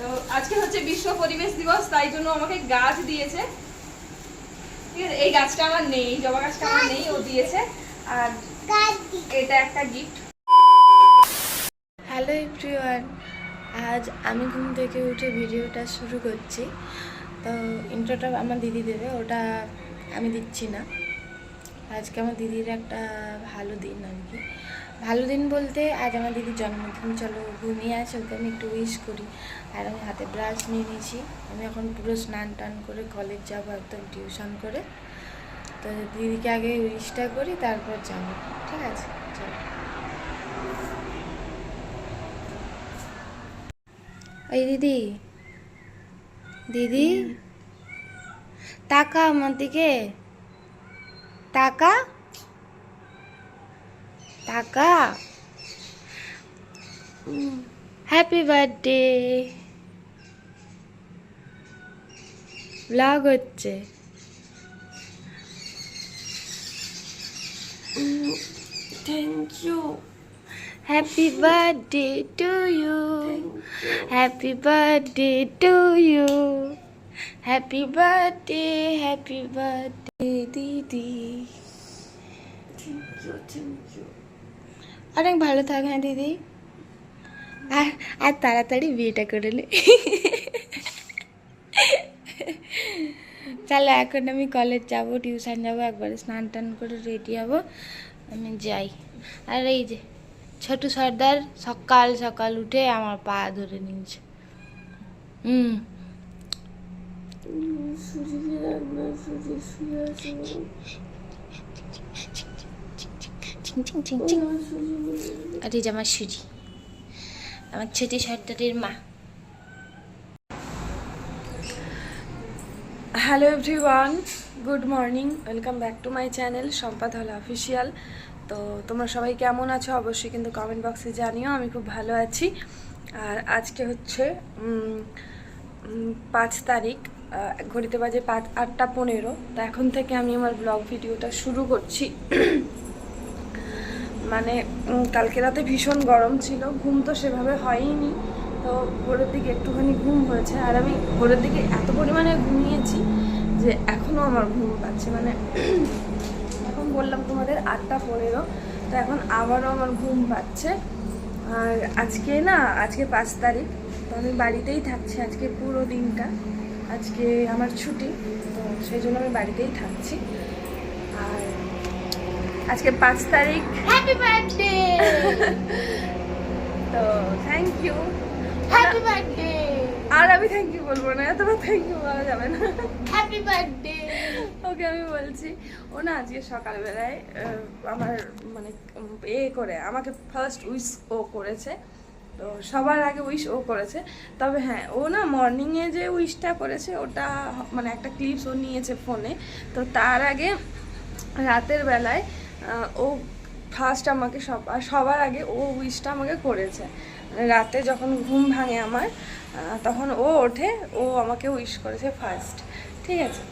তো আজকে হচ্ছে বিশ্ব পরিবেশ দিবস, তাই জন্য আমাকে গাছ দিয়েছে। ঠিক আছে, এই গাছটা আমার নেই, জবা গাছটা আমার নেই, ও দিয়েছে। আর এটা একটা গিফট। হ্যালো এভরিওয়ান, আজ আমি ঘুম থেকে উঠে ভিডিওটা শুরু করছি। তো ইন্ট্রোটা আমার দিদি দেবে, ওটা আমি দিচ্ছি না। আজকে আমার দিদির একটা ভালো দিন আর কি। ভালো দিন বলতে আজ আমার দিদির জন্মদিন। চলো, ঘুমিয়ে আছে, ওকে আমি একটু উইশ করি। আর আমি হাতে ব্রাশ নিয়ে নিয়েছি। আমি এখন পুরো স্নান টান করে কলেজ যাবো, একদম টিউশন করে। তো দিদিকে আগে উইশটা করি, তারপর যাবো। ঠিক আছে, চলো। এই দিদি, দিদি তাকা আমার দিকে, তাকা তাকা। Happy birthday. ব্লগ হচ্ছে। Thank you. Happy birthday to you, happy birthday to you, happy birthday দিদি। Thank you. অনেক ভালো থাক। হ্যাঁ দিদি, আর তাড়াতাড়ি বিয়েটা করে নে। চলো, এখন আমি কলেজ যাব, টিউশন যাব, একবারে স্নান টান করে রেডি হব, আমি যাই। আর এই যে ছোটু সর্দার সকাল সকাল উঠে আমার পা ধরে নিয়েছে। আর এই যে আমার সুজি, আমার ছোটি সর্দারের মা। Hello everyone, good morning, welcome back to my channel Sampad হল অফিসিয়াল। তো তোমরা সবাই কেমন আছো অবশ্যই কিন্তু কমেন্ট বক্সে জানিও। আমি খুব ভালো আছি। আর আজকে হচ্ছে 5 তারিখ, ঘড়িতে বাজে 8টা 15। তো এখন থেকে আমি আমার ব্লগ ভিডিওটা শুরু করছি। মানে কালকে রাতে ভীষণ গরম ছিল, ঘুম তো সেভাবে হয়নি। তো ভোরের দিকে একটুখানি ঘুম হয়েছে, আর আমি ভোরের দিকে এত পরিমাণে ঘুমিয়েছি যে এখনও আমার ঘুম পাচ্ছে। মানে এখন বললাম তোমাদের 8টা 15, তো এখন আবারও আমার ঘুম পাচ্ছে। আর আজকে 5 তারিখ, তো আমি বাড়িতেই থাকছি আজকে পুরো দিনটা। আজকে আমার ছুটি, তো সেই জন্য আমি বাড়িতেই থাকছি। আর আজকে 5 তারিখ, হ্যাপি বার্থডে। তো থ্যাংক ইউ। Happy birthday. আর আমি থ্যাংক ইউ বলবো না, এতবার থ্যাংক ইউ বলা যাবে না। Happy birthday. ওকে আমি বলছি, ও না আজকে সকালবেলায় আমার মানে করে আমাকে ফার্স্ট উইশ ও করেছে। তো সবার আগে উইশ ও করেছে। তবে হ্যাঁ, ও না মর্নিংয়ে যে উইশটা করেছে ওটা মানে একটা ক্লিপস ও নিয়েছে ফোনে। তো তার আগে রাতের বেলায় ও ফার্স্ট আমাকে সবার আগে ও উইশটা আমাকে করেছে। মানে রাতে যখন ঘুম ভাঙে আমার, তখন ও ওঠে, ও আমাকে উইশ করেছে ফার্স্ট। ঠিক আছে,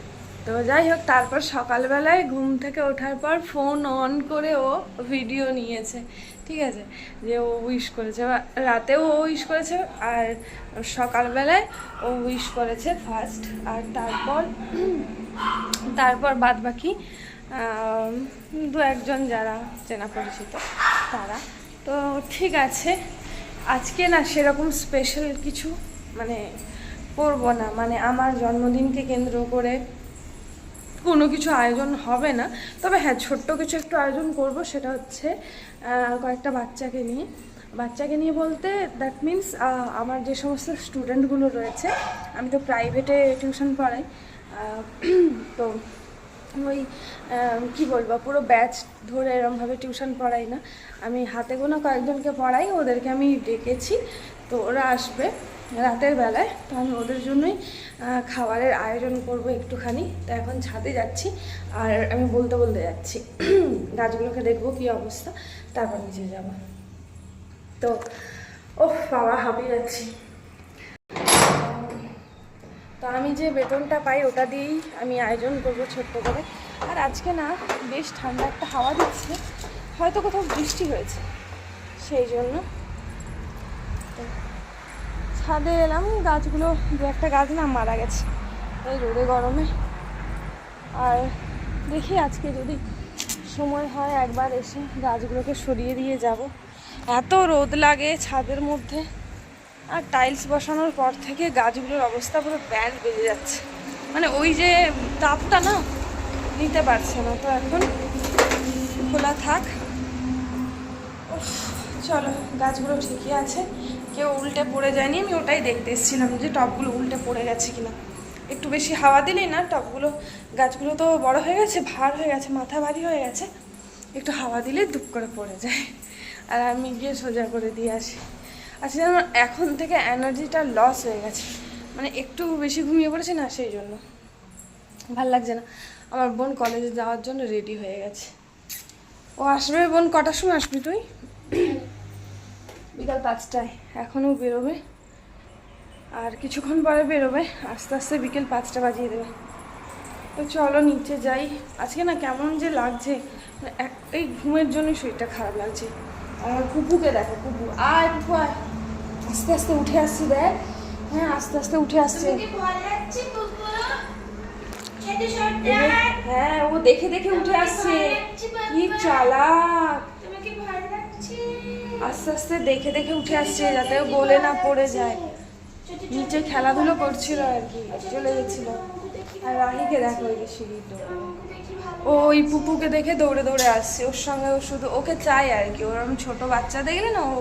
তো যাই হোক, তারপর সকালবেলায় ঘুম থেকে ওঠার পর ফোন অন করে ও ভিডিও নিয়েছে। ঠিক আছে, যে ও উইশ করেছে, রাতেও ও উইশ করেছে, আর সকালবেলায় ও উইশ করেছে ফার্স্ট। আর তারপর বাদ বাকি 2-1 যারা চেনা পরিচিত তারা। তো ঠিক আছে, আজকে না সেরকম স্পেশাল কিছু মানে করবো না। মানে আমার জন্মদিনকে কেন্দ্র করে কোনো কিছু আয়োজন হবে না। তবে হ্যাঁ, ছোট্ট কিছু একটু আয়োজন করব, সেটা হচ্ছে কয়েকটা বাচ্চাকে নিয়ে বলতে দ্যাট মিনস আমার যে সমস্ত স্টুডেন্টগুলো রয়েছে, আমি তো প্রাইভেটে টিউশন পড়াই। তো ওই কী বলবো, পুরো ব্যাচ ধরে এরমভাবে টিউশন পড়াই না, আমি হাতে গোনা কয়েকজনকে পড়াই। ওদেরকে আমি ডেকেছি, তো ওরা আসবে রাতের বেলায়। তো আমি ওদের জন্যই খাবারের আয়োজন করব একটুখানি। তো এখন ছাদে যাচ্ছি, আর আমি বলতে বলতে যাচ্ছি, গাছগুলোকে দেখবো কী অবস্থা, তারপর নিচে যাব। তো বাবা, হাঁপিয়ে যাচ্ছি। তো আমি যে বেতনটা পাই ওটা দিয়েই আমি আয়োজন করবো ছোট্ট করে। আর আজকে না বেশ ঠান্ডা একটা হাওয়া দিচ্ছে, হয়তো কোথাও বৃষ্টি হয়েছে সেই জন্য। তো ছাদে এলাম, গাছগুলো দু একটা গাছ না মারা গেছে এই রোদে গরমে। আর দেখি আজকে যদি সময় হয় একবার এসে গাছগুলোকে সরিয়ে দিয়ে যাব। এত রোদ লাগে ছাদের মধ্যে, আর টাইলস বসানোর পর থেকে গাছগুলোর অবস্থা পুরো ব্যান্ড বেজে যাচ্ছে, মানে ওই যে তাপটা না নিতে পারছে না। তো এখন খোলা থাক। উফ, চলো, গাছগুলো ঠিকই আছে, কেউ উল্টে পড়ে যায়নি। আমি ওটাই দেখতে এসেছিলাম যে টবগুলো উল্টে পড়ে গেছে কিনা। একটু বেশি হাওয়া দিলেই না টবগুলো, গাছগুলো তো বড় হয়ে গেছে, ভার হয়ে গেছে, মাথা ভারী হয়ে গেছে, একটু হাওয়া দিলে দুপ করে পড়ে যায়। আর আমি গিয়ে সোজা করে দিয়ে আসি। আসলে আমার এখন থেকে এনার্জিটা লস হয়ে গেছে, মানে একটু বেশি ঘুমিয়ে পড়েছি না, সেই জন্য ভাল লাগছে না। আমার বোন কলেজে যাওয়ার জন্য রেডি হয়ে গেছে, ও আসবে। বোন কটার সময় আসবি তুই? বিকাল 5টায়। এখনও বেরোবে, আর কিছুক্ষণ পরে বেরোবে, আস্তে আস্তে বিকেল 5টা বাজিয়ে দেবে। তো চলো নিচে যাই। আজকে না কেমন যে লাগছে, এই ঘুমের জন্যই শরীরটা খারাপ লাগছে। আর পুপুকে দেখো, পুপু আয়, পুপু আয়, আস্তে আস্তে উঠে আসছি দেখ। হ্যাঁ, আস্তে আস্তে উঠে আসছে। হ্যাঁ, ও দেখে দেখে উঠে আসছে, কি চালাক। আস্তে আস্তে দেখে দেখে উঠে আসছে যাতে ও গোলে না পড়ে যায়। নিচে খেলাধুলো করছিল আর কি, চলে গেছিল। আর রাহিকে দেখো ওই যে সিঁড়ির দৌড়ে, ও ওই পুপুকে দেখে দৌড়ে দৌড়ে আসছে, ওর সঙ্গে ও শুধু ওকে চাই আর কি। ওরকম ছোট বাচ্চা দেখলে না ও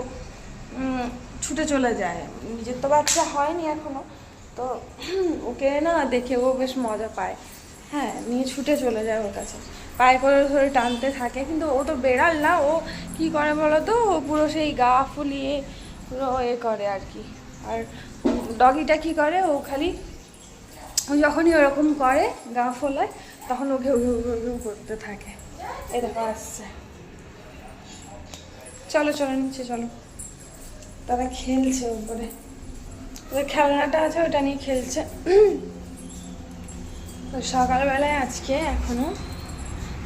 ছুটে চলে যায়। নিজের তো বাচ্চা হয়নি এখনো, তো ওকে না দেখে ও বেশ মজা পায়। হ্যাঁ, নিয়ে ছুটে চলে যায় ওর কাছে, পায়ে করে ধরে টানতে থাকে। কিন্তু ও তো বেড়াল না, ও কি করে বলো তো, ও পুরো সেই গা ফুলিয়ে পুরো এ করে আর কি। আর ডগিটা কি করে, ও খালি ও যখনই ওরকম করে গা ফোলায় তখন ও ঘেউ ঘেউ ঘেউ ঘেউ করতে থাকে। এই দেখো আসছে। চলো চলো নিচে চলো, তারা খেলছে উপরে, ওদের খেলনাটা আছে ওটা নিয়ে খেলছে। তো সকালবেলায় আজকে এখনো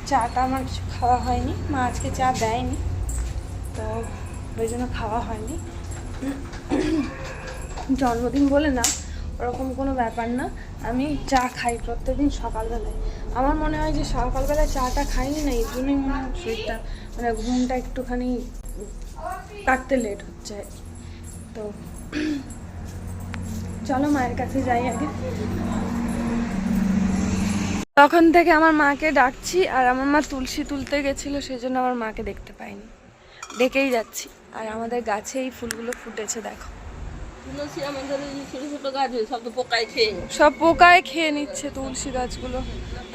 চাটা আমার কিছু খাওয়া হয়নি, মা আজকে চা দেয়নি, তো ওই জন্য খাওয়া হয়নি। জন্মদিন বলে না, ওরকম কোনো ব্যাপার না, আমি চা খাই প্রত্যেকদিন সকালবেলায়। আমার মনে হয় যে সকালবেলায় চাটা খাইনি না, এই জন্যই মনে হয় শরীরটা, মানে ঘুমটা একটুখানি কাটতে লেট হচ্ছে। তো চলো মায়ের কাছে যাই আগে। তখন থেকে আমার মাকে ডাকছি, আর আমার মা তুলসী তুলতে গেছিলো, সেই জন্য আমার মাকে দেখতে পাইনি, ডেকেই যাচ্ছি। আর আমাদের গাছে এই ফুলগুলো ফুটেছে দেখো, সব পোকায় খেয়ে নিচ্ছে তুলসী গাছগুলো।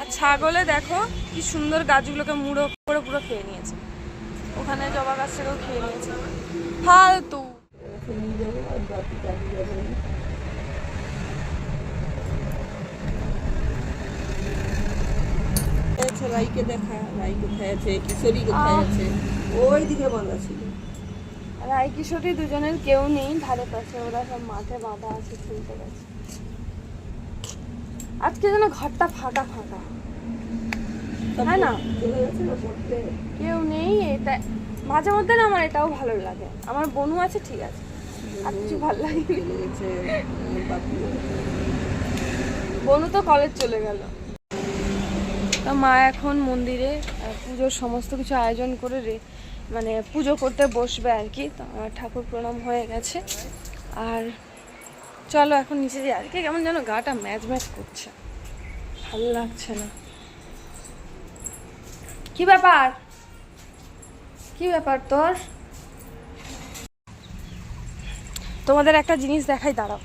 আর ছাগলে দেখো কি সুন্দর গাছগুলোকে মুড়ো করে পুরো খেয়ে নিয়েছে, ওখানে জবা গাছটাকেও খেয়ে নিয়েছে, ফালতু। রাইকে দেখা, রাই কোথায় আছে, কিশোরী কোথায় আছে, ওই দিকে বাঁধা ছিল। রাই কিশোরী দুজনের কেউ নেই ধারে পাশে, ওরা সব মাঠে বাঁধা আছে, খেলতে গেছে। আজকে যেন ঘরটা ফাঁকা ফাঁকা, তাই না? কেউ নেই, এটা মাঝে মধ্যে না আমার এটাও ভালো লাগে। আমার বোনু আছে ঠিক আছে, আর কিছু ভালো লাগে। বোনু তো কলেজ চলে গেল। তো মা এখন মন্দিরে পুজোর সমস্ত কিছু আয়োজন করে মানে পুজো করতে বসবে আর কি। তো আমার ঠাকুর প্রণাম হয়ে গেছে, আর চলো এখন নিচে যাই। আর কি কেমন যেন গাটা ম্যাচ ম্যাচ করছে, ভালো লাগছে না। কি ব্যাপার, কি ব্যাপার তোর? তোমাদের একটা জিনিস দেখাই, দাঁড়াও।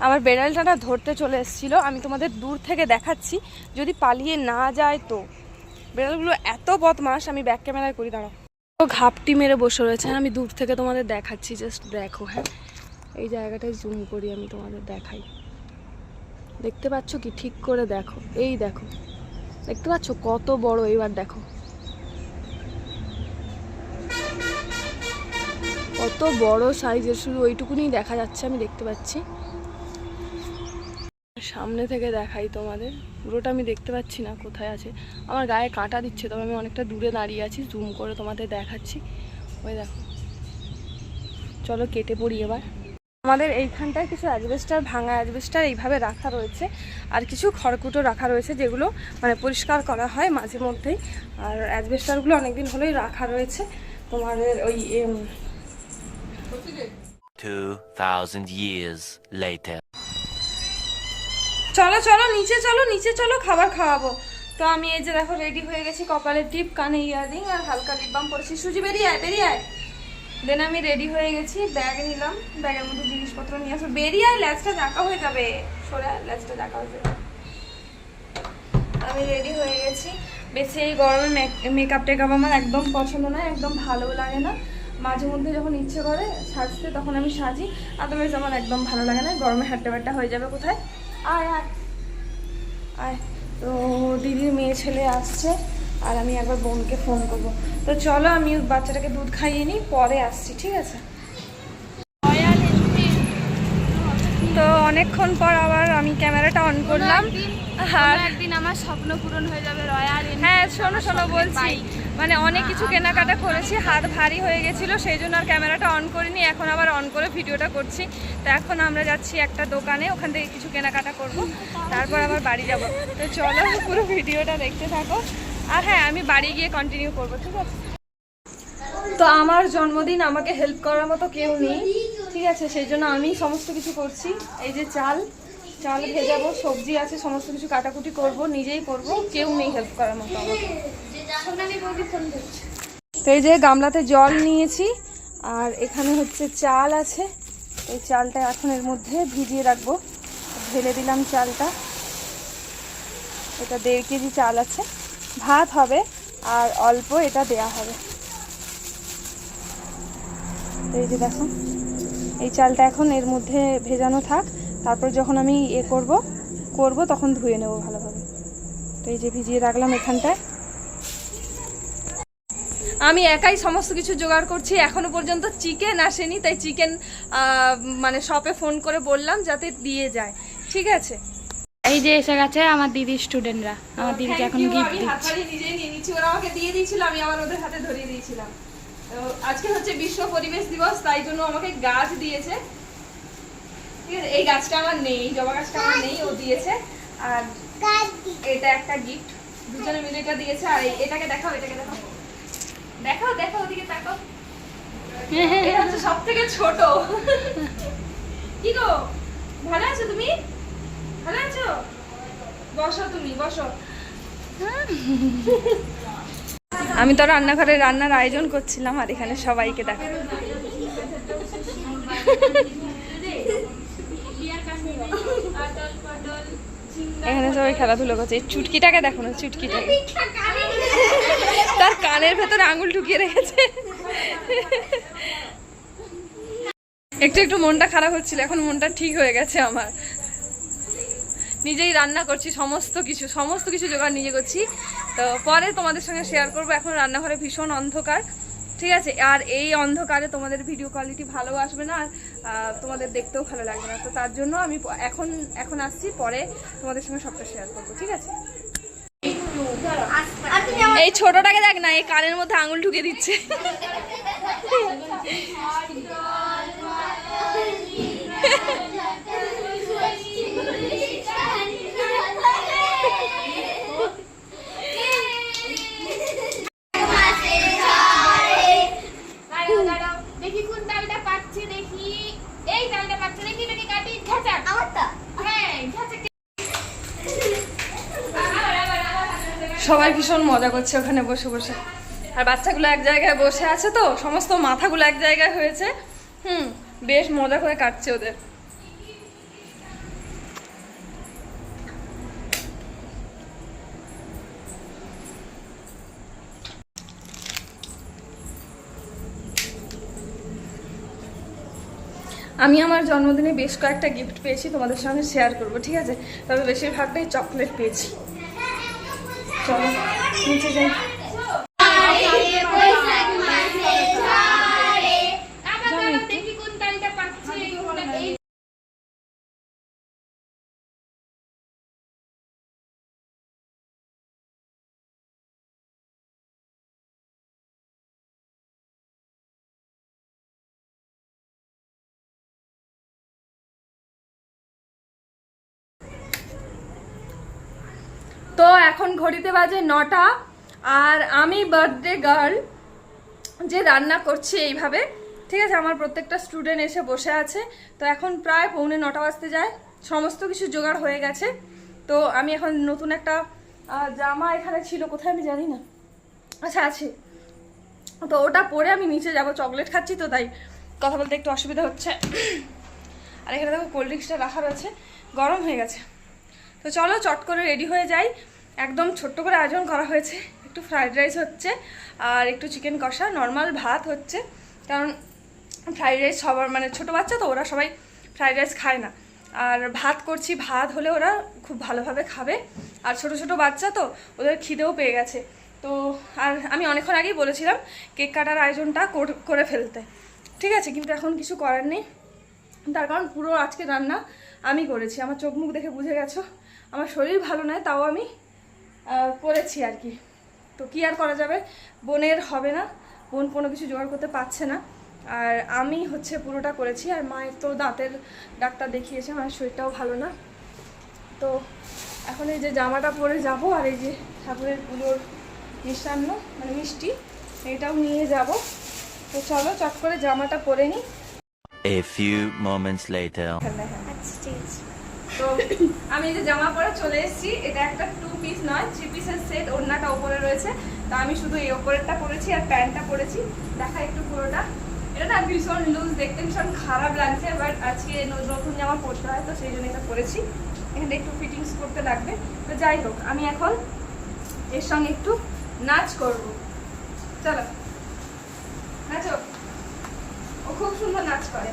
আমার বেড়ালটা না ধরতে চলে এসেছিলো, আমি তোমাদের দূর থেকে দেখাচ্ছি, যদি পালিয়ে না যায় তো। বেড়ালগুলো এত বদমাস, আমি ব্যাক ক্যামেরায় করি, দাঁড়াও। ও ঘাপটি মেরে বসে রয়েছে, আমি দূর থেকে তোমাদের দেখাচ্ছি, জাস্ট দেখো। হ্যাঁ, এই জায়গাটায় জুম করি, আমি তোমাদের দেখাই। দেখতে পাচ্ছ কি? ঠিক করে দেখো, এই দেখো, দেখতে পাচ্ছ কত বড়? এবার দেখো কত বড় সাইজের, শুধু ওইটুকুনি দেখা যাচ্ছে, আমি দেখতে পাচ্ছি। সামনে থেকে দেখাই তোমাদের, পুরোটা আমি দেখতে পাচ্ছি না কোথায় আছে, আমার গায়ে কাঁটা দিচ্ছে, তবে আমি অনেকটা দূরে দাঁড়িয়ে আছি, জুম করে তোমাদের দেখাচ্ছি। ওই দেখো, চলো কেটে পড়ি এবার। আমাদের এইখানটায় কিছু অ্যাজবেস্টার, ভাঙা অ্যাজবেস্টার এইভাবে রাখা রয়েছে, আর কিছু খড়কুটো রাখা রয়েছে যেগুলো মানে পরিষ্কার করা হয় মাঝে মধ্যেই। আর অ্যাজবেস্টারগুলো অনেকদিন হলেই রাখা রয়েছে তোমাদের ওই 2000 years later. চলো চলো নিচে চলো, নিচে চলো, খাবার খাওয়াবো। তো আমি এই যে দেখো রেডি হয়ে গেছি, কপালে টিপ, কানে ইয়ারিং আর হালকা লিপ বাম পরেছি। সুজি বেরিয়ে আয়, বেরিয়ে আয়। দেন আমি রেডি হয়ে গেছি, ব্যাগ নিলাম, ব্যাগের মধ্যে জিনিসপত্র নিয়ে আসবো। বেরিয়ে আয়, ল্যাচটা জাঁকা হয়ে যাবে, সরে আয়, ল্যাচটা জাঁকা হয়ে যাবে। আমি রেডি হয়ে গেছি। বেশি এই গরমে মেকআপ টেকআপ আমার একদম পছন্দ নয়, একদম ভালো লাগে না। মাঝে মধ্যে যখন ইচ্ছে করে সাজতে তখন আমি সাজি, আদারওয়াইজ আমার একদম ভালো লাগে না। গরমে হাঁটতে বাট্টা হয়ে যাবে। কোথায়? আয় আয় আয়। তো দিদির মেয়ে ছেলে আসছে, আর আমি একবার বোনকে ফোন করবো। তো চলো আমি বাচ্চাটাকে দুধ খাইয়ে নিই, পরে আসছি, ঠিক আছে? তো অনেকক্ষণ পর আবার আমি ক্যামেরাটা অন করলাম। আর একদিন আমার স্বপ্ন পূরণ হয়ে যাবে রয়্যাল। হ্যাঁ শোনো শোনো বলছি, মানে অনেক কিছু কেনাকাটা করেছি, হাত ভারী হয়ে গেছিলো, সেই জন্য আর ক্যামেরাটা অন করিনি। এখন আবার অন করে ভিডিওটা করছি। তো এখন আমরা যাচ্ছি একটা দোকানে, ওখান থেকে কিছু কেনাকাটা করব, তারপর আবার বাড়ি যাব। তো চলো পুরো ভিডিওটা দেখতে থাকো। আর হ্যাঁ, আমি বাড়ি গিয়ে কন্টিনিউ করবো, ঠিক আছে? তো আমার জন্মদিন, আমাকে হেল্প করার মতো কেউ নেই, ঠিক আছে? সেই জন্য আমি সমস্ত কিছু করছি। এই যে চাল ভেজাবো, সবজি আছে, সমস্ত কিছু কাটাকুটি করব, নিজেই করব, কেউ নেই হেল্প করার মতো আমাকে। তো এই যে গামলাতে জল নিয়েছি, আর এখানে হচ্ছে চাল আছে। এই চালটা এখন এর মধ্যে ভিজিয়ে রাখবো। ঢেলে দিলাম চালটা। এটা 1.5 কেজি চাল আছে, ভাত হবে আর অল্প এটা দেয়া হবে। তো এই যে দেখো, এই চালটা এখন এর মধ্যে ভেজানো থাক, তারপর যখন আমি করব তখন ধুয়ে নেব ভালোভাবে। তো এই যে ভিজিয়ে রাখলাম এখানটায়। আমি একাই সমস্ত কিছু জোগাড় করছি, এখনো পর্যন্ত চিকেন আসেনি, তাই চিকেন মানে শপে ফোন করে বললাম যাতে দিয়ে যায়, ঠিক আছে? এই যে এসে গেছে আমার দিদির স্টুডেন্টরা, আমার দিদিকে এখন গিফট আমি দিচ্ছি। হাততালি নিজেই নিয়ে নিচ্ছি, ওরা আমাকে দিয়ে দিয়েছিল, আমি আবার ওদের হাতে ধরিয়ে দিয়েছিলাম। তো আজকে হচ্ছে বিশ্ব পরিবেশ দিবস, তাই জন্য আমাকে গাছ দিয়েছে, ঠিক আছে? এই গাছটা আমার নেই, এই জবা গাছটা আমার নেই, ও দিয়েছে। আর এটা একটা গিফট, দুজনে মিলে এটা দিয়েছে। আর এটাকে দেখাও, এটাকে দেখাও, দেখাও দেখাও, ওদিকে তাকাও। এটা হচ্ছে সব থেকে ছোট। কি গো, ভালো আছো তুমি? ভালো আছো? বসো, তুমি বসো। আমি তো রান্নাঘরে রান্নার আয়োজন করছিলাম, আর এখানে সবাইকে দেখো। এখানে সবাই খেলাধুলো করছে। এই চুটকিটাকে দেখো না, চুটকিটাকে, তার কানের ভেতরে আঙুল ঢুকিয়ে রেখেছে। একটু একটু মনটা খারাপ হচ্ছিল, এখন মনটা ঠিক হয়ে গেছে আমার। নিজেই রান্না করছি, সমস্ত কিছু জোগাড় নিজে করছি। তো পরে তোমাদের সঙ্গে শেয়ার করবো। এখন রান্নাঘরে ভীষণ অন্ধকার, ঠিক আছে? আর এই অন্ধকারে তোমাদের ভিডিও কোয়ালিটি ভালো আসবে না, আর তোমাদের দেখতেও ভালো লাগবে না। তো তার জন্য আমি এখন আসছি, পরে তোমাদের সঙ্গে সবটা শেয়ার করবো, ঠিক আছে? এই ছোটটাকে দেখ না, এই কানের মধ্যে আঙুল ঢুকে দিচ্ছে। দেখি কোন ডালটা পাচ্ছে, দেখি এই ডালটা পাচ্ছে, দেখি দেখি কাটি ঘাচাক আমারটা, হ্যাঁ ঘাচাক। সবাই ভীষণ মজা করছে ওখানে বসে বসে, আর বাচ্চাগুলো এক জায়গায় বসে আছে, তো সমস্ত মাথাগুলো এক জায়গায় হয়েছে। বেশ মজা করে কাটছে ওদের। আমি আমার জন্মদিনে বেশ কয়েকটা গিফট পেয়েছি, তোমাদের সঙ্গে শেয়ার করবো, ঠিক আছে? তবে বেশিরভাগটাই চকলেট পেয়েছি। চলো নিচে যাই। তো এখন ঘড়িতে বাজে 9টা, আর আমি বার্থডে গার্ল যে রান্না করছি এইভাবে, ঠিক আছে। আমার প্রত্যেকটা স্টুডেন্ট এসে বসে আছে। তো এখন প্রায় 9:45 বাজতে যায়, সমস্ত কিছু জোগাড় হয়ে গেছে। তো আমি এখন নতুন একটা জামা এখানে ছিল, কোথায় আমি জানি না, আচ্ছা আছে, তো ওটা পরে আমি নিচে যাব। চকলেট খাচ্ছি তো তাই কথা বলতে একটু অসুবিধা হচ্ছে। আর এখানে দেখো কোল্ড ড্রিঙ্কসটা রাখা রয়েছে, গরম হয়ে গেছে। তো চলো চট করে রেডি হয়ে যাই। একদম ছোট্ট করে আয়োজন করা হয়েছে, একটু ফ্রাইড রাইস হচ্ছে আর একটু চিকেন কষা, নর্মাল ভাত হচ্ছে। কারণ ফ্রাইড রাইস সবার মানে ছোটো বাচ্চা তো ওরা সবাই ফ্রাইড রাইস খায় না, আর ভাত করছি, ভাত হলে ওরা খুব ভালোভাবে খাবে। আর ছোট ছোট বাচ্চা তো ওদের খিদেও পেয়ে গেছে। তো আর আমি অনেকক্ষণ আগেই বলেছিলাম কেক কাটার আয়োজনটা করে ফেলতে, ঠিক আছে, কিন্তু এখন কিছু করার নেই। তার কারণ পুরো আজকে রান্না আমি করেছি। আমার চোখ মুখ দেখে বুঝে গেছো আমার শরীর ভালো নয়, তাও আমি করেছি আর কি। তো কি আর করা যাবে, বোনের হবে না, বোন কোনো কিছু জোগাড় করতে পারছে না, আর আমি হচ্ছে পুরোটা করেছি। আর মায়ের তো দাঁতের ডাক্তার দেখিয়েছে, মায়ের শরীরটাও ভালো না। তো এখন এই যে জামাটা পরে যাব, আর এই যে ঠাকুরের পুজোর মিষ্টান্ন মানে মিষ্টি এটাও নিয়ে যাব। তো চলো চট করে জামাটা পরে নিই। A few moments later. তো আমি এই যে জামা পরে চলে এসেছি, এটা একটা 2 পিস নয় 3 পিসের সেট, ওড়নাটা উপরে রয়েছে। তো আমি শুধু এই ওপরেরটা পরেছি আর প্যান্টটা পরেছি, দেখা একটু পুরোটা। এটা না ভীষণ লুজ, দেখতে ভীষণ খারাপ লাগছে, বাট আজকে নতুন জামা পরতে হয় তো সেই জন্য এটা পরেছি। এখানে একটু ফিটিংস করতে লাগবে। তো যাই হোক, আমি এখন এর সঙ্গে একটু নাচ করব। চলো নাচো, ও খুব সুন্দর নাচ করে।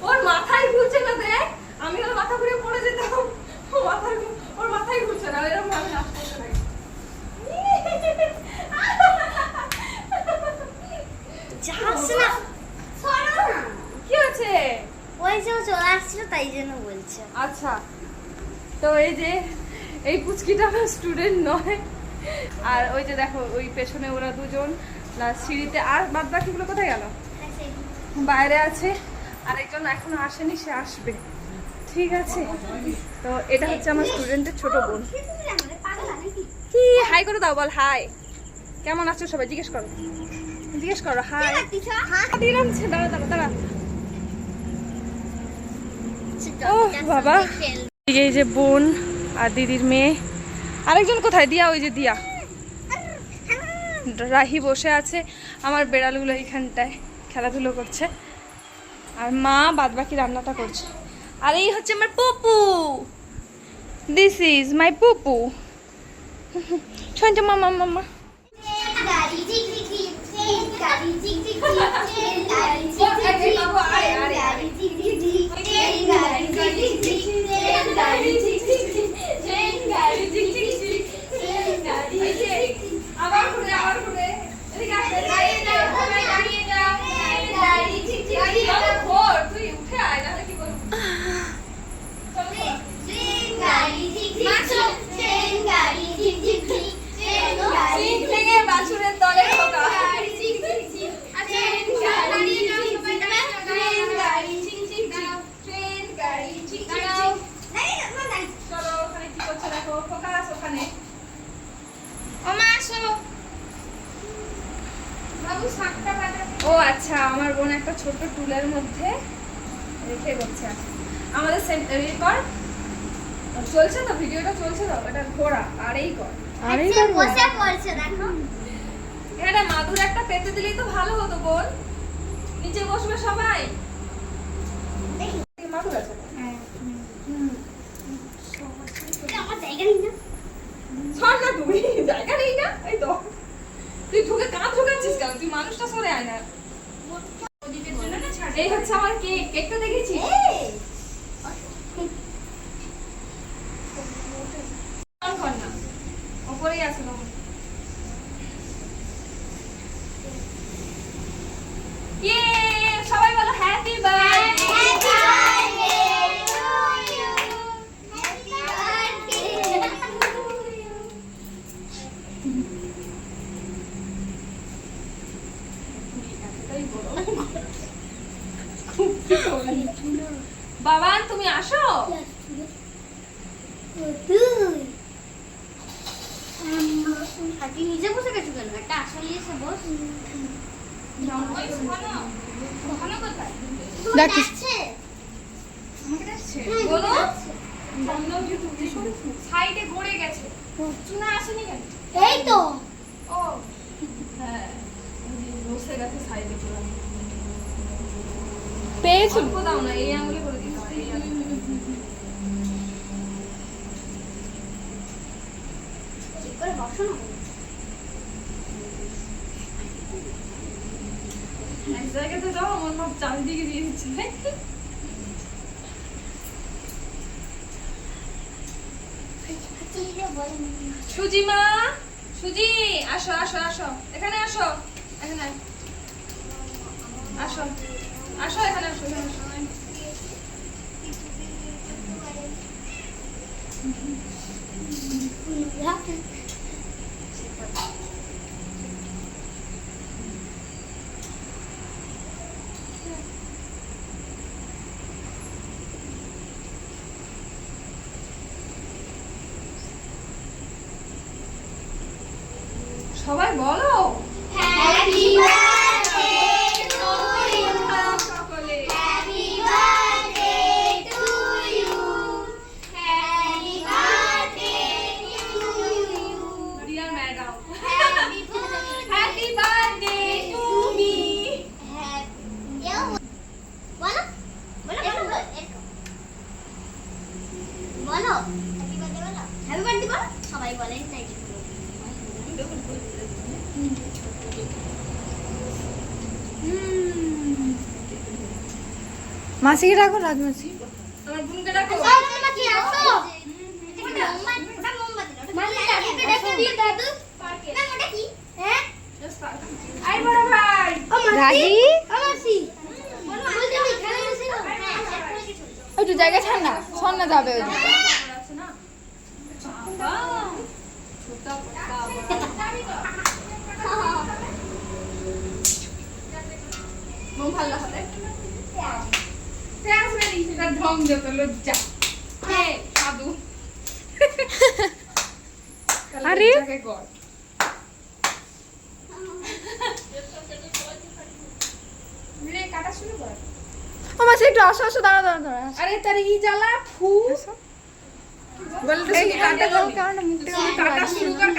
ওর মাথায় ঘুরছে না, দেখ আমি ওর মাথা ঘুরে পড়ে যেতাম, ওর মাথায় ঘুরছে না, এরকম ভাবে নাচ করতে লাগে। কি আছে? ওই যে ও চলে আসছিল তাই জন্য বলছে। আচ্ছা, তো এই যে এই পুচকিটা আমার স্টুডেন্ট নয়, আর ওই যে দেখো ওই পেছনে ওরা দুজন প্লাস সিঁড়িতে, আর বাদ বাকিগুলো কোথায় গেল? বাইরে আছে, আর একজন এখনো আসেনি, সে আসবে, ঠিক আছে। তো এটা হচ্ছে আমার স্টুডেন্টের ছোট বোন। কি হাই করে দাও, বল হাই, কেমন আছো সবাই জিজ্ঞেস করো, জিজ্ঞেস করো হাই। দিলাম, দাঁড়া দাঁড়া দাঁড়া। ও বাবা, এই যে বোন আর দিদির মেয়ে, আরেকজন কোথায়? দিয়া, ওই যে দিয়া। রাহি বসে আছে, আমার বেড়ালগুলো এইখানটায় খেলাধুলো করছে, আর মা বাদ বাকি রান্নাটা করছে। আর এই হচ্ছে আমার পুপু, দিস ইজ মাই পুপু। শুনছো মামা মামা? গাড়ি ঝিক ঝিক ঝিক, ট্রেন গাড়ি ঝিক ঝিক ঝিক, ট্রেন গাড়ি ঝিক ঝিক ঝিক, ট্রেন গাড়ি ঝিক ঝিক ঝিক, ট্রেন গাড়ি ঝিক ঝিক ঝিক, ট্রেন গাড়ি ঝিক ঝিক ঝিক, ট্রেন গাড়ি ঝিক ঝিক ঝিক, ট্রেন গাড়ি ঝিক ঝিক ঝিক। আবার ঘুরে আবার ঘুরে, এদিকে আসো, দাঁড়িয়ে যাও, সবাই দাঁড়িয়ে যাও, ট্রেন গাড়ি ঝিক ঝিক ঝিক, বাবা ঘোর, তুই উঠে আয়, নাহলে কি করবি? ট্রেন গাড়ি ঝিক ঝিক ঝিক, ট্রেন গাড়ি ঝিক ঝিক ঝিক, ট্রেন গাড়ি সিট থেকে বাছুরের দলে ঢোকা। গাড়ি ঝিক ঝিক ঝিক, ট্রেন গাড়ি ঝিক ঝিক ঝিক, ট্রেন গাড়ি ঝিক ঝিক ঝিক, ট্রেন গাড়ি ঝিক ঝিক ঝিক। চলো ওখানে কি করছে দেখো, ফোকাস ওখানে। ওমা আসো বাবু, শাকটা বাটা। ও আচ্ছা, আমার বোন একটা ছোট টুলের মধ্যে রেখে করছে। আমাদের কর চলছে তো, ভিডিওটা চলছে তো, এটা ঘোরা আর এই কর, আচ্ছা, বসে পড়ছে দেখো। এটা মাদুর একটা পেতে দিলেই তো ভালো হতো বোন, নিচে বসবে সবাই। মাদুর আছে আমার জায়গা নেই না। ছাড় না, তুমি জায়গা নেই না, এই তো তুই ঢুকে কাঁধ ঢুকাচ্ছিস কেন, তুই মানুষটা সরে আয় না। এই হচ্ছে আমার কেক, কেকটা দেখেছি। ওপরেই আছে বাবা। ইয়ে, সবাই বলো হ্যাপি বার্থডে। বাবা তুমি আসো, তুই নিজে বসে গেছো কেন? একটা আসল এসে বস। ডাকছে বলো সাইডে গড়ে গেছে চুনা আসেনি কেন? এই তো ও হ্যাঁ বসে গেছে সাইডে পুরো পেয়েছি। অল্প দাও না এই আঙুলে করে দিতে হয়, এই আঙুলে। ঠিক করে বসো না। এক জায়গাতে দাও আমার মা চারিদিকে দিয়ে দিচ্ছে সুজি মা সুজি আসো আসো আসো এখানে আসো এখানে আসো আসো এখানে আসো এখানে আসো সবাই বলো হ্যাপি বার্থডে টু ইউ, সকলে happy birthday to you, happy birthday to you, dear madam happy happy birthday to me বলো বলো বলো বলো হ্যাপি বার্থডে বলো সবাই বলেন তাই মাসিকে ডাকো, রাখ মাসি। আমার বোনকে ডাকো মোমবাতি আসো ওটা মোমবাতি ওটা দেখে দিয়ে দাদু পার্কে না ওটা কি হ্যাঁ আই বড় ভাই রাহি আমাসি বলো বলতে আমি খেলা বসে একটু জায়গা ছাড় না, সর না যাবে ওই দিকে। আছে না বাবা ছোটা মোম ভালো হবে সে আসবে নি সেটা ঢং যত লজ্জা হ্যাঁ সাধু আরে গড় রে কাটা শুরু কর ও মাসি একটু আসো, আসো, দাঁড়া দাঁড়া দাঁড়া। আরে তার ই জ্বালা ফু বলতে এই শুনি হাতে কাটা দাও, কারণ মুখটা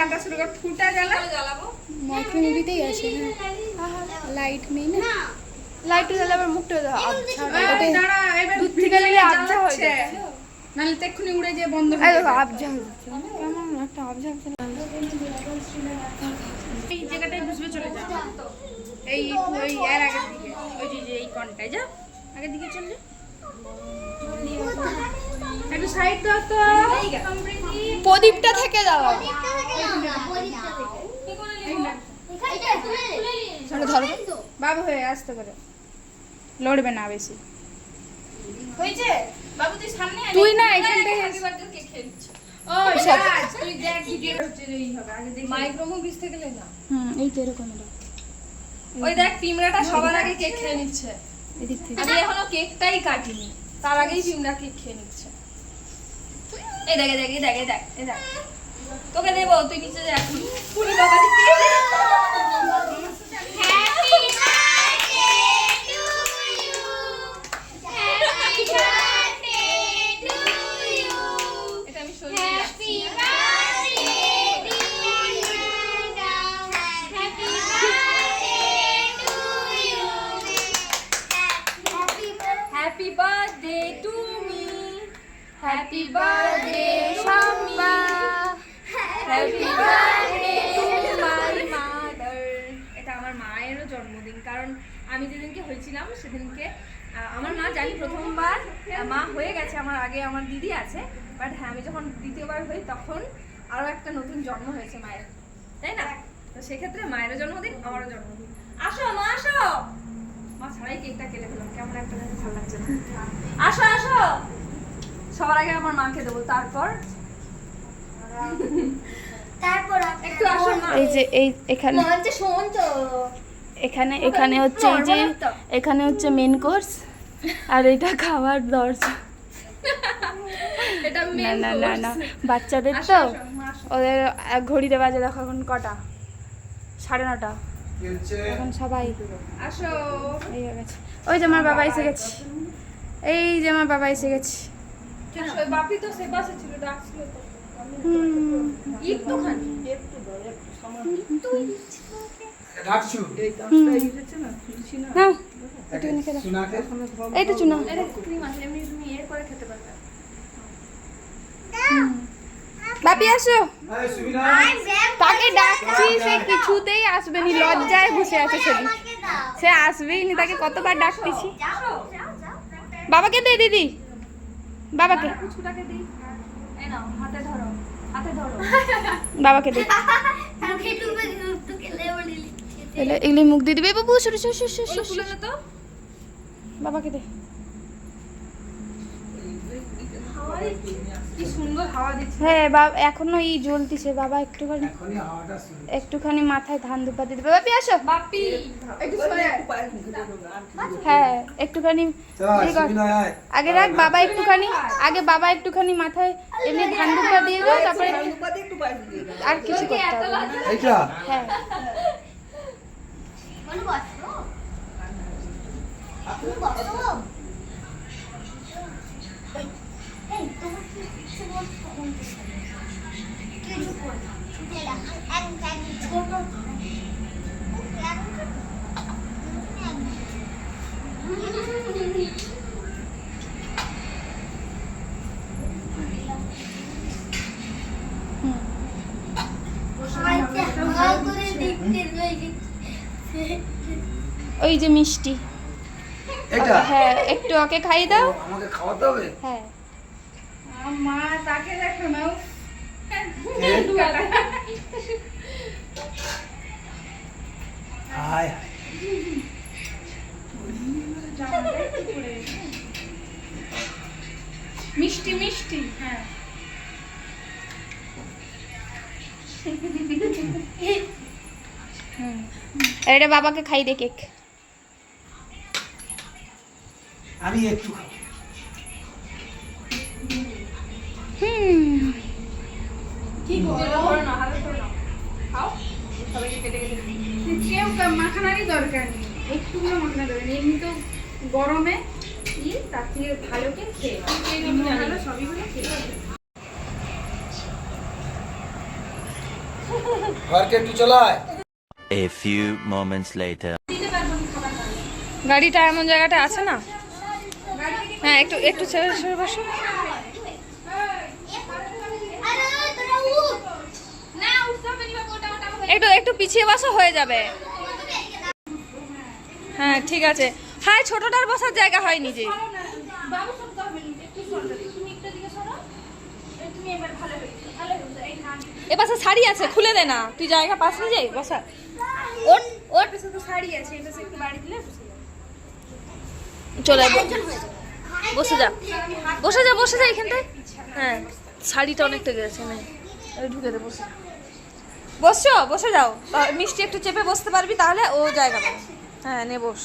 কাটা শুরু কর ফুটা জ্বালা জ্বালাবো মাইক্রো মুভিতেই আছে। লাইট নেই না, লাইট জ্বালা আবার মুখটা আবছা এই দাঁড়া এবার দূর থেকে নিলে আবছা হয়ে যাচ্ছে। যাচ্ছে। নাহলে তো এক্ষুনি উড়ে যেয়ে বন্ধ এই হয়ে দেখো যাবে আবছা হয়ে যাচ্ছে, কেমন একটা আবছা আবছা এই জায়গাটায় বুঝবে চলে যা এই ওই এর আগের দিকে ওই যে এই কনটায় যা আগের দিকে চলে যা একটু সাইড দাও তো প্রদীপটা থেকে জ্বালাবো। ধরো বাবু হয়ে আসতে করে লড়বে না বেশি হয়েছে বাবু তুই সামনে আয়। তুই না এখান থেকে হ্যাপি বার্থডে কেক খেয়ে নিচ্ছ ও রাজ তুই দেখ ভিডিও হচ্ছে এই হবে আগে দেখি মাইক্রো মুভিজ থেকে লে না এই তো এরকম এটা ওই দেখ পিমড়াটা সবার আগে কেক খেয়ে নিচ্ছে এদিক থেকে। আমি এখনো কেকটাই কাটিনি তার আগেই পিমড়া কেক খেয়ে নিচ্ছে এই দেখ এই দেখ এই দেখ এই দেখ এই দেখ তোকে দেবো তুই নিচে যা এখন পুরি বাবা দিকে happy birthday to you, happy birthday to you, এটা আমি সরিয়ে হ্যাপি যাচ্ছি birthday dear madam, happy birthday to you, happy birthday to me happy birthday Shamba happy birthday to my mother এটা আমার মায়েরও জন্মদিন কারণ আমি যেদিনকে হয়েছিলাম সেদিনকে আমার মা জানি প্রথমবার মা হয়ে গেছে আমার আগে আমার দিদি আছে বাট হ্যাঁ আমি যখন দ্বিতীয়বার হই তখন আরও একটা নতুন জন্ম হয়েছে মায়ের তাই না তো সেক্ষেত্রে মায়েরও জন্মদিন আমারও জন্মদিন আসো মা আসো মা ছাড়াই কেকটা কেটে ফেলাম কেমন একটা যেন ভালো লাগছে না আসো আসো সবার আগে আমার মাকে দেবো তারপর তারপর একটু আসো মা এই যে এই এখানে মঞ্চে শোন তো এখানে এখানে হচ্ছে এই যে এখানে হচ্ছে মেন কোর্স আর এটা খাবার দরজা এটা না মেন না না না বাচ্চাদের তো ওদের ঘড়িতে বাজে দেখো এখন কটা 9:30 এখন সবাই আসো এই হয়ে গেছে। ওই যে আমার বাবা এসে গেছে, এই যে আমার বাবা এসে গেছে। আসো বাপি তো সে পাশে ছিল ডাকছিল তো হুম, একটুখানি এই কাজটা এসেছে না খুলছি না নাও একটুখানি খেয়ে দাও। এই তো চুনা এটা ক্রিম আছে এমনি তুমি এর করে খেতে পারবে বাপি আসো, তাকে ডাকছি সে কিছুতেই আসবে নি, লজ্জায় বসে আছে সেদিন, সে আসবেই নি, তাকে কতবার ডাকতেছি। বাবাকে দে দিদি, বাবাকে কুচকুটাকে দিই এই নাও হাতে ধরো বাবাকে দে, মুখে ডুবে তো খেলে বলি এলে মুখ দিয়ে দিবে বাবু, সরে সরে সরে সরে খুলে দে তো বাবাকে দে। কি সুন্দর হাওয়া দিচ্ছে হ্যাঁ বাবা এখনো এই জ্বলতিছে, বাবা একটুখানি মাথায় ধান ধুপা দিয়ে দেবে। বাপি আসো, বাপি একটু সরে আয়। হ্যাঁ একটুখানি এই কর। আগে রাখ বাবা একটুখানি, আগে বাবা একটুখানি মাথায় এমনি ধান ধুপা দিয়ে দাও, তারপরে একটু পায়েস দিয়ে দাও। আর কিছু করতে এত হবে না। লজ্জা হ্যাঁ বলো বসো তুমি বসো এই তোমার কি কিছু বলছো কিছু বল ছুটে রাখো এক ছোট ওই যে মিষ্টি, এটা হ্যাঁ একটু ওকে খাইয়ে দাও। আমাকে খাওয়াতে হবে। হ্যাঁ মা তাকে দেখো না হায় মিষ্টি মিষ্টি হ্যাঁ এটা বাবাকে খাই দে কেক। আমি একটু খাবো। কি ধরো না হাতে ধরো না খাও সবাইকে কেটে কেটে কেউ মাখানারই দরকার নেই, একটুগুলো মাখানা দরকার নেই, এমনি তো গরমে কি তার থেকে ভালো কে খেয়ে ভালো সবই হলে খেয়ে ঘরকে একটু চলায়। A few moments later. গাড়িটা এমন জায়গাটা আছে না, হ্যাঁ একটু একটু ছেড়ে সরে বসো। একটু একটু পিছিয়ে বসো, হয়ে যাবে। হ্যাঁ ঠিক আছে, হ্যাঁ ছোটটার বসার জায়গা হয়নি যে। এ পাশে শাড়ি আছে, খুলে দে না, তুই জায়গা পাস নি যাই বসা। ওট ওট শাড়ি আছে এটা একটু বাড়ি দিলে চলে আয়, বসে যা বসে যা বসে যা এখানটায়। হ্যাঁ শাড়িটা অনেকটা গেছে না, ঢুকে দে, বসে যা। বসছো, বসে যাও, মিষ্টি একটু চেপে বসতে পারবি তাহলে ও জায়গা পাবে। হ্যাঁ নে বস।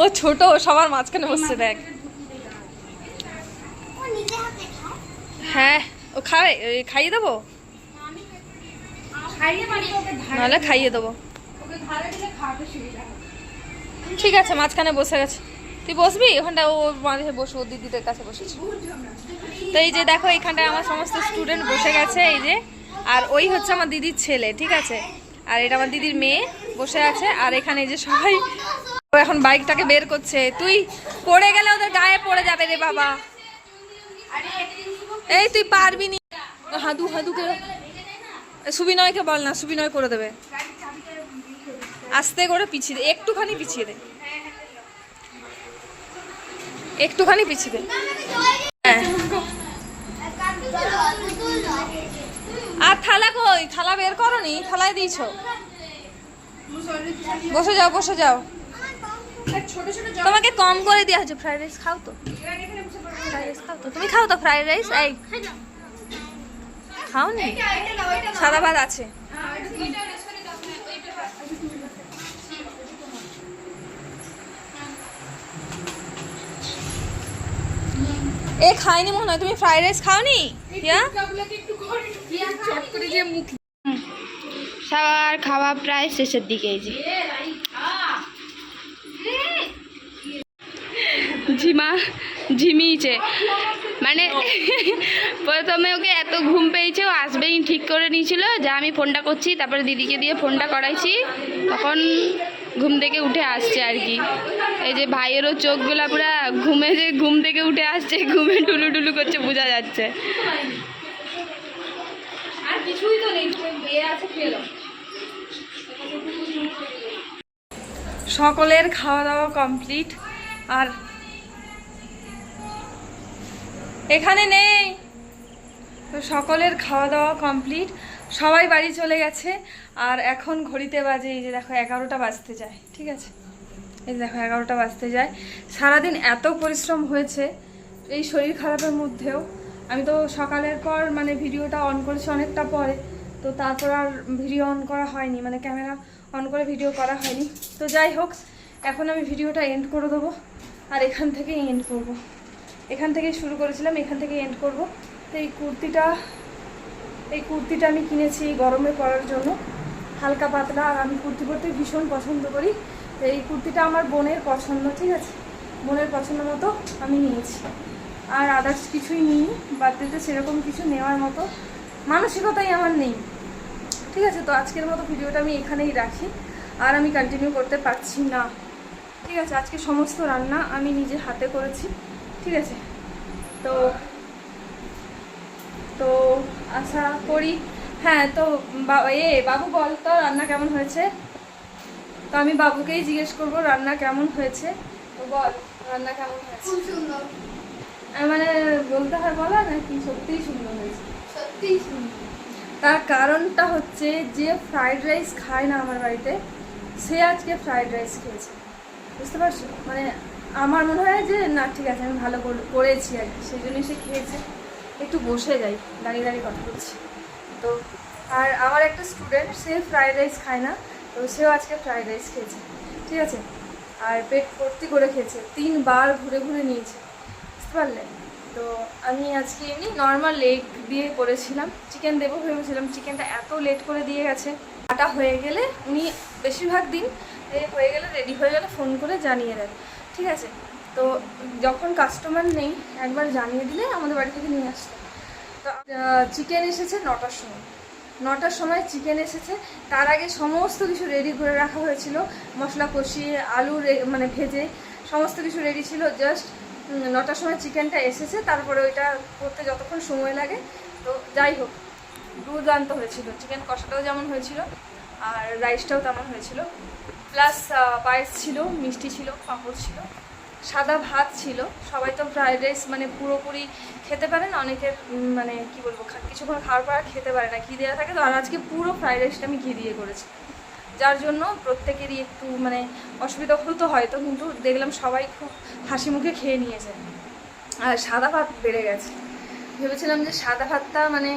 ও ছোট, সবার মাঝখানে বসছে দেখ। হ্যাঁ ও খাবে, খাইয়ে দেবো, খাইয়ে পারি ওকে নাহলে খাইয়ে দেবো। ওকে ধারে দিলে খাওয়াতে সুবিধা হবে ঠিক আছে মাঝখানে বসে গেছে, তুই বসবি ওখানটা, ও মাঝে বসে ও দিদিদের কাছে বসেছে। তো এই যে দেখো এখানটায় আমার সমস্ত স্টুডেন্ট বসে গেছে, এই যে, আর ওই হচ্ছে আমার দিদির ছেলে, ঠিক আছে, আর এটা আমার দিদির মেয়ে বসে আছে, আর এখানে এই যে সবাই ও এখন বাইকটাকে বের করছে। তুই পড়ে গেলে ওদের গায়ে পড়ে যাবে রে বাবা, এই তুই পারবি নি। হাদু হাদুকে সুবিনয়কে বল না, সুবিনয় করে দেবে। আস্তে করে পিছিয়ে দে, একটুখানি পিছিয়ে দে, একটুখানি পিছিয়ে দে। হ্যাঁ আর থালা কই, থালা বের করনি, থালায় দিয়েছো। বসে যাও বসে যাও, তোমাকে কম করে দেওয়া হচ্ছে। ফ্রাইড রাইস খাও তো, ফ্রাইড রাইস খাও তো, তুমি খাও তো ফ্রাইড রাইস। এই খাও নি, সাদা ভাত আছে। এ খাইনি মনে হয়, তুমি ফ্রাইড রাইস খাওনি? সবার খাওয়া প্রায় শেষের দিকে। এই যে ঝিমা ঝিমিয়েছে, মানে প্রথমে ওকে এত ঘুম পেয়েছে, ও আসবেই ঠিক করে নিয়েছিল যা আমি ফোনটা করছি, তারপরে দিদিকে দিয়ে ফোনটা করাইছি, তখন ঘুম থেকে উঠে আসছে আর কি। এই যে ভাইয়েরও চোখগুলা পুরা ঘুমে, যে ঘুম থেকে উঠে আসছে, ঘুমে টুলু টুলু করছে, বোঝা যাচ্ছে। আর কিছুই তো নেই, বিয়ে আছে খেলো। সকলের খাওয়া দাওয়া কমপ্লিট, আর এখানে নেই তো সকলের খাওয়া দাওয়া কমপ্লিট, সবাই বাড়ি চলে গেছে। আর এখন ঘড়িতে বাজে, এই যে দেখো 11টা বাজতে যায়, ঠিক আছে, এই যে দেখো 11টা বাজতে যায়। সারাদিন এত পরিশ্রম হয়েছে এই শরীর খারাপের মধ্যেও। আমি তো সকালের পর মানে ভিডিওটা অন করেছি অনেকটা পরে, তো তারপর আর ভিডিও অন করা হয়নি, মানে ক্যামেরা অন করে ভিডিও করা হয়নি। তো যাই হোক, এখন আমি ভিডিওটা এন্ড করে দেবো, আর এখান থেকেই এন্ড করব। এখান থেকেই শুরু করেছিলাম, এখান থেকে এন্ড করব। তো এই কুর্তিটা আমি কিনেছি গরমে পরার জন্য, হালকা পাতলা, আর আমি কুর্তি পরতে ভীষণ পছন্দ করি। তো এই কুর্তিটা আমার বোনের পছন্দ, ঠিক আছে, বোনের পছন্দ মতো আমি নিয়েছি, আর আদার্স কিছুই নিইনি। বার্থডেতে সেরকম কিছু নেওয়ার মতো মানসিকতাই আমার নেই, ঠিক আছে। তো আজকের মতো ভিডিওটা আমি এখানেই রাখি, আর আমি কন্টিনিউ করতে পারছি না, ঠিক আছে। আজকে সমস্ত রান্না আমি নিজে হাতে করেছি, ঠিক আছে। তো তো আশা করি, হ্যাঁ, তো বাবু বল তো রান্না কেমন হয়েছে। তো আমি বাবুকেই জিজ্ঞেস করবো রান্না কেমন হয়েছে। তো বল রান্না কেমন হয়েছে। খুব সুন্দর, মানে বলতে হয় বলা নাকি সত্যিই সুন্দর হয়েছে? সত্যিই সুন্দর। তার কারণটা হচ্ছে যে ফ্রাইড রাইস খায় না আমার বাড়িতে, সে আজকে ফ্রাইড রাইস খেয়েছে, বুঝতে পারছো? মানে আমার মনে হয় যে না, ঠিক আছে, আমি ভালো করেছি আর কি, সেই জন্যই সে খেয়েছে। একটু বসে যাই, দাঁড়িয়ে দাঁড়িয়ে কথা বলছি তো। আর আমার একটা স্টুডেন্ট, সে ফ্রাইড রাইস খায় না, তো সেও আজকে ফ্রাইড রাইস খেয়েছে, ঠিক আছে। আর পেট ভর্তি করে খেয়েছে, 3 বার ঘুরে ঘুরে নিয়েছে, বুঝতে পারলে? তো আমি আজকে এমনি নর্মাল লেগ দিয়ে করেছিলাম, চিকেন দেবো ভেবেছিলাম, চিকেনটা এত লেট করে দিয়ে গেছে। কাটা হয়ে গেলে উনি বেশিরভাগ দিন হয়ে গেলে, রেডি হয়ে গেলে ফোন করে জানিয়ে দেন, ঠিক আছে। তো যখন কাস্টমার নেই একবার জানিয়ে দিলে আমাদের বাড়ি থেকে নিয়ে আসতো। তো চিকেন এসেছে 9টার সময়, 9টার সময় চিকেন এসেছে। তার আগে সমস্ত কিছু রেডি করে রাখা হয়েছিল, মশলা কষিয়ে, আলু মানে ভেজে সমস্ত কিছু রেডি ছিল। জাস্ট 9টার সময় চিকেনটা এসেছে, তারপরে ওইটা করতে যতক্ষণ সময় লাগে। তো যাই হোক, দুর্দান্ত হয়েছিল, চিকেন কষাটাও যেমন হয়েছিল আর রাইসটাও তেমন হয়েছিল, প্লাস পায়েস ছিল, মিষ্টি ছিল, পাঁপড় ছিল, সাদা ভাত ছিল। সবাই তো ফ্রাইড রাইস মানে পুরোপুরি খেতে পারে না, অনেকের মানে কি বলবো, কিছুক্ষণ খাওয়ার পর আর খেতে পারে না, ঘি দেওয়া থাকে। তো আর আজকে পুরো ফ্রাইড রাইসটা আমি ঘি দিয়ে করেছি, যার জন্য প্রত্যেকেরই একটু মানে অসুবিধা হতো হয়তো, কিন্তু দেখলাম সবাই খুব হাসি মুখে খেয়ে নিয়েছে। আর সাদা ভাত বেড়ে গেছে, ভেবেছিলাম যে সাদা ভাতটা মানে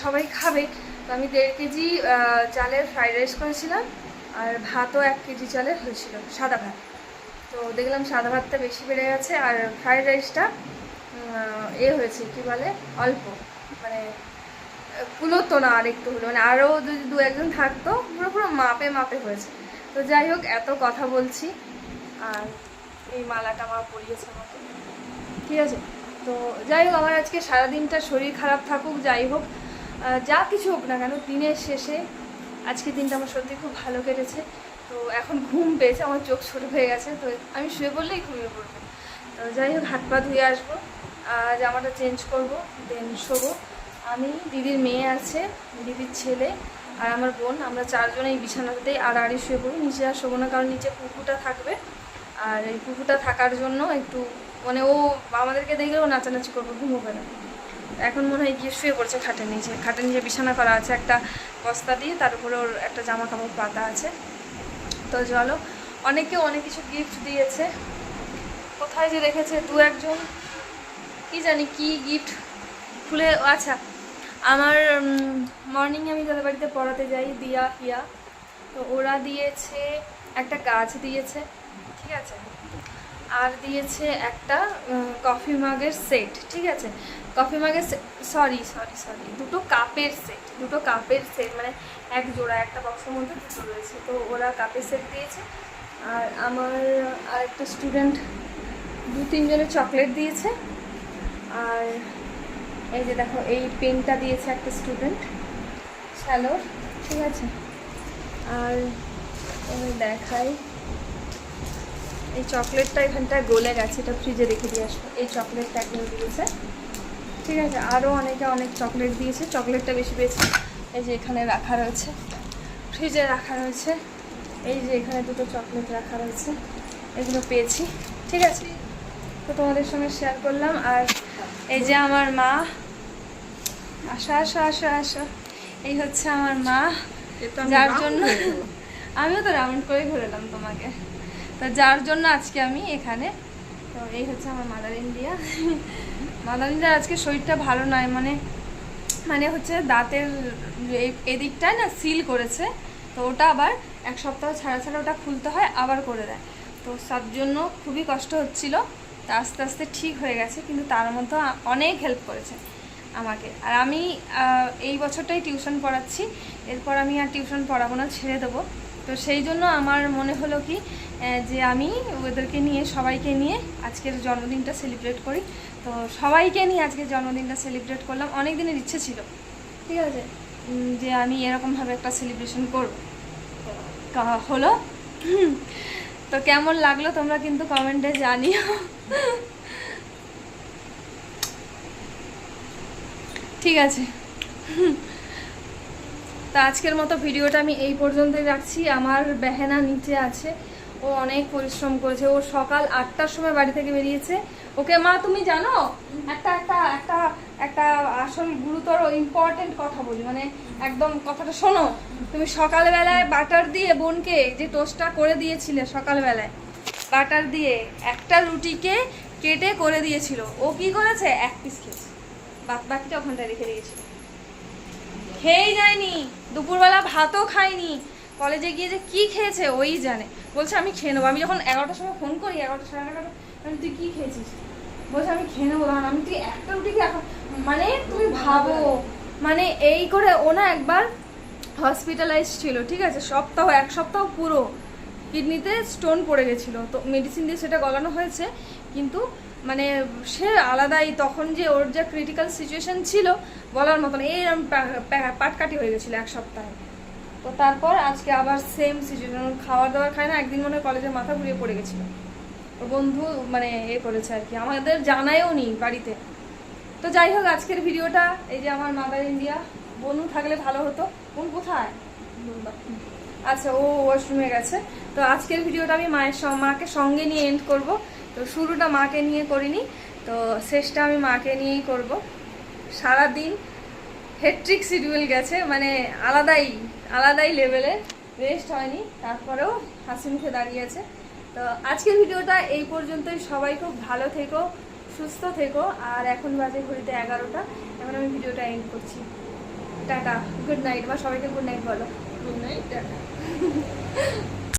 সবাই খাবে। তো আমি 1.5 কেজি চালের ফ্রাইড রাইস করেছিলাম, আর ভাতও 1 কেজি চালের হয়েছিল, সাদা ভাত। তো দেখলাম সাদা ভাতটা বেশি বেড়ে গেছে, আর ফ্রাইড রাইসটা হয়েছে কি বলে অল্প, মানে কুলোতো না, আর একটু হলো, মানে আরও যদি 2-1 জন থাকতো পুরো মাপে মাপে হয়েছে। তো যাই হোক, এত কথা বলছি, আর এই মালাটা মা পরিয়েছে আমাকে, ঠিক আছে। তো যাই হোক, আমার আজকে সারাদিনটা শরীর খারাপ থাকুক, যাই হোক, যা কিছু হোক না কেন, দিনের শেষে আজকের দিনটা আমার সত্যি খুব ভালো কেটেছে। তো এখন ঘুম পেয়েছে, আমার চোখ ছোটো হয়ে গেছে, তো আমি শুয়ে পড়লেই ঘুমিয়ে পড়বো। তো যাই হোক, হাত পা ধুয়ে আসবো, জামাটা চেঞ্জ করবো, দেন শোবো। আমি, দিদির মেয়ে আছে, দিদির ছেলে আর আমার বোন, আমরা 4 জন এই বিছানাতেই আড়াআড়ি শুয়ে পড়ি, নিচে আর শোবো না, কারণ নিচে কুকুরটা থাকবে। আর এই কুকুরটা থাকার জন্য একটু মানে ও আমাদেরকে দেখলেও নাচানাচি করবো, ঘুমোবে না। এখন মনে হয় গিয়ে শুয়ে পড়ছে খাটের নিচে বিছানা করা আছে একটা বস্তা দিয়ে, তার উপরে ওর একটা জামা কাপড় পাতা আছে। তো চলো, অনেকে অনেক কিছু গিফট দিয়েছে, কোথায় যে রেখেছে 2-1 জন, কি জানি কি গিফট খুলে। আচ্ছা, আমার মর্নিংয়ে আমি যাদের বাড়িতে পড়াতে যাই, দিয়া হিয়া, তো ওরা দিয়েছে একটা গাছ দিয়েছে, ঠিক আছে। আর দিয়েছে একটা কফি মাগের সেট, ঠিক আছে, কফি মাগের সরি দুটো কাপের সেট, মানে এক জোড়া, একটা বক্সের মধ্যে দুটো রয়েছে, তো ওরা কাপের সেট দিয়েছে। আর আমার আরেকটা স্টুডেন্ট 2-3 জনের চকলেট দিয়েছে। আর এই যে দেখো এই পেনটা দিয়েছে একটা স্টুডেন্ট শ্যালোর, ঠিক আছে। আর আমি দেখাই, এই চকলেটটা এখানটায় গলে গেছে, এটা ফ্রিজে রেখে দিয়ে আসবো। এই চকলেটটা একদম দিয়েছে, ঠিক আছে। আরও অনেকে অনেক চকলেট দিয়েছে, চকলেটটা বেশি পেয়েছে। এই যে এখানে রাখা রয়েছে, ফ্রিজে রাখা রয়েছে, এই যে এখানে দুটো চকলেট রাখা রয়েছে, এগুলো পেয়েছি, ঠিক আছে। তো তোমাদের সঙ্গে শেয়ার করলাম। আর এই যে আমার মা, আসা, এই হচ্ছে আমার মা, যার জন্য আমিও তো রাউন্ড করে ঘুরেলাম তোমাকে, তো যার জন্য আজকে আমি এখানে। তো এই হচ্ছে আমার মাদার ইন্ডিয়া। মাদার ইন্ডিয়ার আজকে শরীরটা ভালো নয়, মানে হচ্ছে দাঁতের এদিকটায় না সিল করেছে, তো ওটা আবার 1 সপ্তাহ ছাড়া ওটা খুলতে হয়, আবার করে দেয়। তো তার জন্য খুবই কষ্ট হচ্ছিল, তা আস্তে আস্তে ঠিক হয়ে গেছে, কিন্তু তার মধ্যে অনেক হেল্প করেছে আমাকে। আর আমি এই বছরটাই টিউশন পড়াচ্ছি, এরপর আমি আর টিউশন পড়াবো না, ছেড়ে দেবো। তো সেই জন্য আমার মনে হলো কি যে আমি ওদেরকে নিয়ে, সবাইকে নিয়ে আজকের জন্মদিনটা সেলিব্রেট করি। তো সবাইকে নিয়ে আজকের জন্মদিনটা সেলিব্রেট করলাম। অনেক দিনের ইচ্ছে ছিল, ঠিক আছে, যে আমি এরকমভাবে একটা সেলিব্রেশন করব, তো হলো। তো কেমন লাগলো তোমরা কিন্তু কমেন্টে জানিও। ঠিক আছে, তো আজকের মতো ভিডিওটা আমি এই পর্যন্তই রাখছি। আমার বেহেনা নিচে আছে, ও অনেক পরিশ্রম করেছে, ও সকাল 8টার সময় বাড়ি থেকে বেরিয়েছে। ওকে মা তুমি জানো একটা একটা একটা একটা আসল গুরুতর ইম্পর্টেন্ট কথা বলি, মানে একদম কথাটা শোনো। তুমি সকালবেলায় বাটার দিয়ে বোনকে যে টোস্টটা করে দিয়েছিলে, সকালবেলায় বাটার দিয়ে একটা রুটিকে কেটে করে দিয়েছিল, ও কি করেছে 1 পিস খেয়েছে, বাকিটা ওখানটায় রেখে দিয়েছিল, খেয়েই যায়নি, দুপুরবেলা ভাতও খায়নি, কলেজে গিয়ে যে কি খেয়েছে ওই জানে। বলছে আমি খেয়ে নেবো। আমি যখন 11টার সময় ফোন করি, 11টা সাড়ে 11টা, আমি তুই কি খেয়েছিস, বলছে আমি খেয়ে নেবো। আমি তুই একটা রুটি কি এখন, মানে তুমি ভাবো, মানে এই করে ও না একবার হসপিটালাইজ ছিল, ঠিক আছে, 1 সপ্তাহ পুরো কিডনিতে স্টোন পড়ে গেছিলো, তো মেডিসিন দিয়ে সেটা গলানো হয়েছে, কিন্তু মানে সে আলাদাই, তখন যে ওর যা ক্রিটিক্যাল সিচুয়েশন ছিল বলার মতন, এই পাটকাটি হয়ে গেছিলো 1 সপ্তাহে। তো তারপর আজকে আবার সেম সিচুয়েশন, খাওয়া দাওয়া খায় না, একদিন মনে হয় কলেজে মাথা ঘুরিয়ে পড়ে গেছিলো, ওর বন্ধু মানে করেছে আর কি, আমাদের জানায়ও নি বাড়িতে। তো যাই হোক, আজকের ভিডিওটা, এই যে আমার মাদার ইন্ডিয়া, বনু থাকলে ভালো হতো। বোন কোথায়? আচ্ছা, ও ওয়াশরুমে গেছে। তো আজকের ভিডিওটা আমি মাকে সঙ্গে নিয়ে এন্ড করব। তো শুরুটা মাকে নিয়ে করিনি, তো শেষটা আমি মাকে নিয়েই করব। সারাদিন হেট্রিক শিডিউল গেছে, মানে আলাদাই লেভেলে, রেস্ট হয়নি, তারপরেও হাসি মুখে দাঁড়িয়ে আছে। তো আজকের ভিডিওটা এই পর্যন্তই। সবাই খুব ভালো থেকো, সুস্থ থেকো। আর এখন বাজে ঘড়িতে 11টা, এখন আমি ভিডিওটা এন্ড করছি। টাটা, গুড নাইট, বা সবাইকে গুড নাইট বলো। Good night, tata.